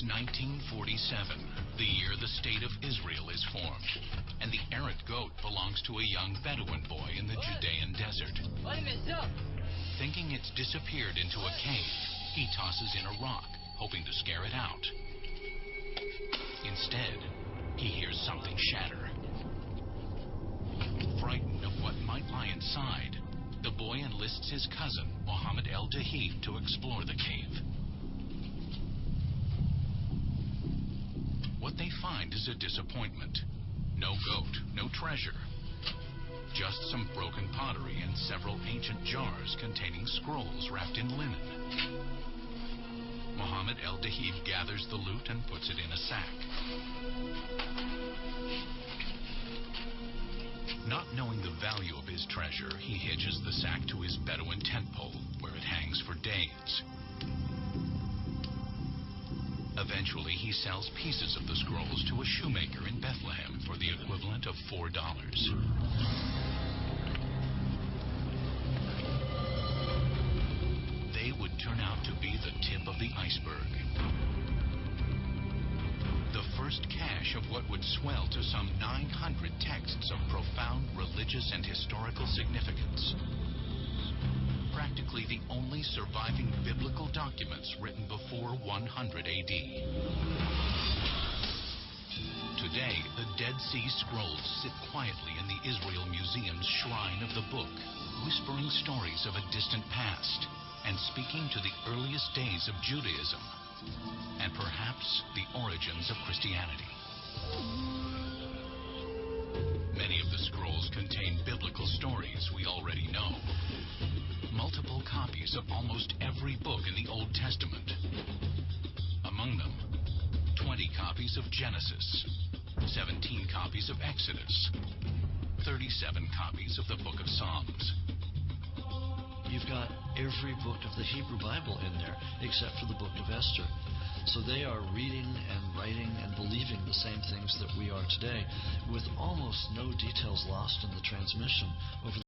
It's 1947, the year the State of Israel is formed, and the errant goat belongs to a young Bedouin boy in the Judean desert. Thinking it's disappeared into a cave, he tosses in a rock, hoping to scare it out. Instead, he hears something shatter. Frightened of what might lie inside, the boy enlists his cousin, Mohammed El-Dahib, to explore the cave. What they find is a disappointment. No goat, no treasure. Just some broken pottery and several ancient jars containing scrolls wrapped in linen. Mohammed El-Dahib gathers the loot and puts it in a sack. Not knowing the value of his treasure, he hitches the sack to his Bedouin tent pole, where it hangs for days. Eventually, he sells pieces of the scrolls to a shoemaker in Bethlehem for the equivalent of $4. They would turn out to be the tip of the iceberg. The first cache of what would swell to some 900 texts of profound religious and historical significance. Practically the only surviving biblical documents written before 100 AD. Today, the Dead Sea Scrolls sit quietly in the Israel Museum's shrine of the book, whispering stories of a distant past and speaking to the earliest days of Judaism and perhaps the origins of Christianity. Many of the scrolls contain biblical stories we already know. Multiple copies of almost every book in the Old Testament. Among them, 20 copies of Genesis, 17 copies of Exodus, 37 copies of the Book of Psalms. You've got every book of the Hebrew Bible in there, except for the book of Esther. So they are reading and writing and believing the same things that we are today, with almost no details lost in the transmission over